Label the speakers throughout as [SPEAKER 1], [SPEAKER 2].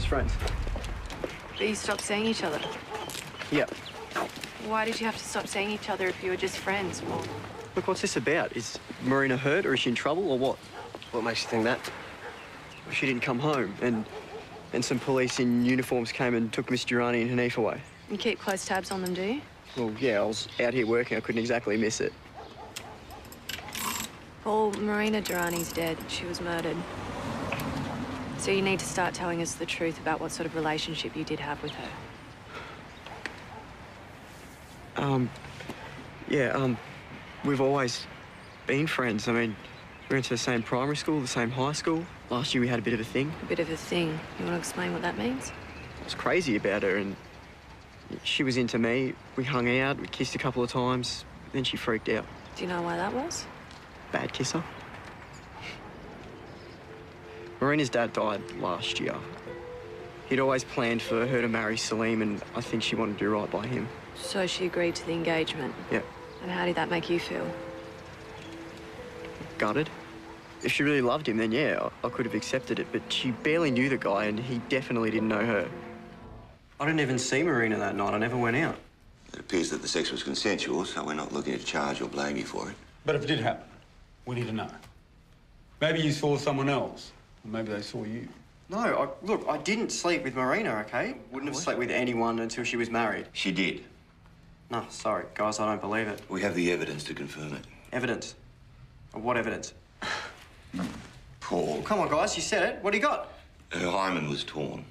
[SPEAKER 1] just friends.
[SPEAKER 2] But you stopped seeing each other.
[SPEAKER 1] Yeah.
[SPEAKER 2] Why did you have to stop seeing each other if you were just friends, Paul?
[SPEAKER 1] Look, what's this about? Is Marina hurt or is she in trouble or what?
[SPEAKER 3] What makes you think that?
[SPEAKER 1] She didn't come home and some police in uniforms came and took Miss Durrani and Hanif away.
[SPEAKER 2] You keep close tabs on them, do you?
[SPEAKER 1] Well, yeah, I was out here working. I couldn't exactly miss it.
[SPEAKER 2] Paul, Marina Durrani's dead. She was murdered. So you need to start telling us the truth about what sort of relationship you did have with her.
[SPEAKER 1] We've always been friends. I mean, we went to the same primary school, the same high school. Last year we had a bit of a thing.
[SPEAKER 2] A bit of a thing. You want to explain what that means?
[SPEAKER 1] I was crazy about her and she was into me. We hung out, we kissed a couple of times, then she freaked out.
[SPEAKER 2] Do you know why that was?
[SPEAKER 1] Bad kisser. Marina's dad died last year. He'd always planned for her to marry Salim and I think she wanted to do right by him.
[SPEAKER 2] So she agreed to the engagement?
[SPEAKER 1] Yeah.
[SPEAKER 2] And how did that make you feel?
[SPEAKER 1] Gutted. If she really loved him, then yeah, I could have accepted it, but she barely knew the guy and he definitely didn't know her. I didn't even see Marina that night. I never went out.
[SPEAKER 4] It appears that the sex was consensual, so we're not looking to charge or blame you for it.
[SPEAKER 5] But if it did happen, we need to know. Maybe you saw someone else, or maybe they saw you.
[SPEAKER 1] No, look, I didn't sleep with Marina, okay? Wouldn't have slept with anyone until she was married.
[SPEAKER 4] She did.
[SPEAKER 1] No, sorry, guys, I don't believe it.
[SPEAKER 4] We have the evidence to confirm it.
[SPEAKER 1] Evidence? What evidence?
[SPEAKER 4] Paul.
[SPEAKER 1] Come on, guys, you said it. What do you got?
[SPEAKER 4] Her hymen was torn.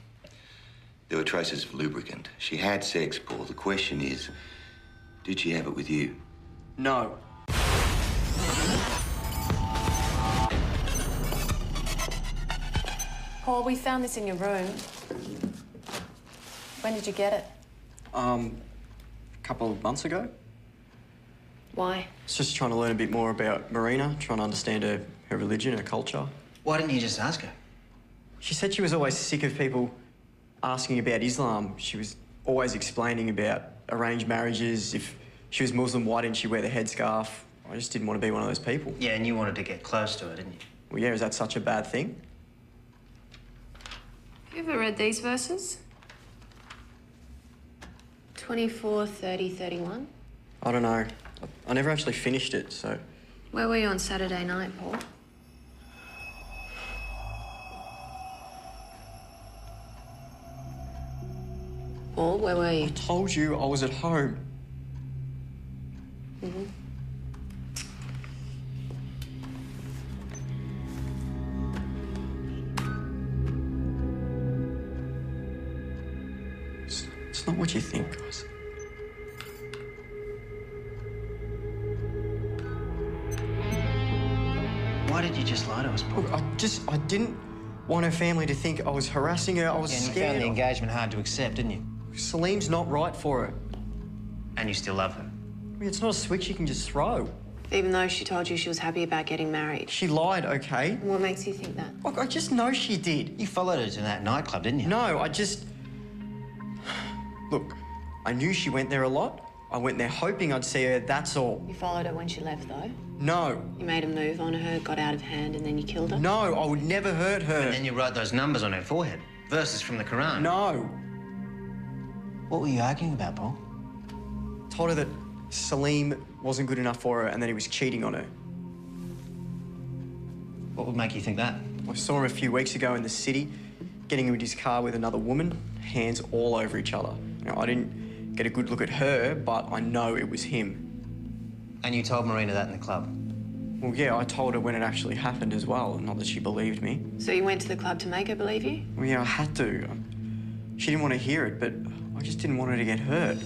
[SPEAKER 4] There were traces of lubricant. She had sex, Paul. The question is, did she have it with you?
[SPEAKER 1] No.
[SPEAKER 2] Paul, we found this in your room. When did you get it?
[SPEAKER 1] A couple of months ago.
[SPEAKER 2] Why?
[SPEAKER 1] I was just trying to learn a bit more about Marina, trying to understand her religion, her culture.
[SPEAKER 3] Why didn't you just ask her?
[SPEAKER 1] She said she was always sick of people asking about Islam. She was always explaining about arranged marriages. If she was Muslim, why didn't she wear the headscarf? I just didn't want to be one of those people.
[SPEAKER 3] Yeah, and you wanted to get close to her, didn't you?
[SPEAKER 1] Well, yeah, is that such a bad thing?
[SPEAKER 2] Have you ever read these verses? 24, 30, 31?
[SPEAKER 1] I don't know. I never actually finished it, so...
[SPEAKER 2] Where were you on Saturday night, Paul? Paul, where were you?
[SPEAKER 1] I told you I was at home.
[SPEAKER 2] Mm-hmm.
[SPEAKER 1] It's not what you think, guys.
[SPEAKER 3] Why did you just lie to us, Paul?
[SPEAKER 1] Look, I didn't want her family to think I was harassing her. I was
[SPEAKER 3] Yeah, and you
[SPEAKER 1] scared.
[SPEAKER 3] found the engagement hard to accept, didn't you?
[SPEAKER 1] Salim's not right for her.
[SPEAKER 3] And you still love her.
[SPEAKER 1] I mean, it's not a switch you can just throw.
[SPEAKER 2] Even though she told you she was happy about getting married.
[SPEAKER 1] She lied, okay?
[SPEAKER 2] What makes you think that?
[SPEAKER 1] Look, I just know she did.
[SPEAKER 3] You followed her to that nightclub, didn't you?
[SPEAKER 1] No, I just... Look, I knew she went there a lot. I went there hoping I'd see her, that's all.
[SPEAKER 2] You followed her when she left, though?
[SPEAKER 1] No.
[SPEAKER 2] You made a move on her, got out of hand, and then you killed her?
[SPEAKER 1] No, I would never hurt her.
[SPEAKER 3] And then you wrote those numbers on her forehead. Verses from the Quran.
[SPEAKER 1] No.
[SPEAKER 3] What were you arguing about, Paul?
[SPEAKER 1] Told her that Salim wasn't good enough for her and that he was cheating on her.
[SPEAKER 3] What would make you think that?
[SPEAKER 1] I saw him a few weeks ago in the city, getting into his car with another woman, hands all over each other. Now, I didn't get a good look at her, but I know it was him.
[SPEAKER 3] And you told Marina that in the club?
[SPEAKER 1] Well, yeah, I told her when it actually happened as well, not that she believed me.
[SPEAKER 2] So you went to the club to make her believe you?
[SPEAKER 1] Well, yeah, I had to. She didn't want to hear it, but I just didn't want her to get hurt.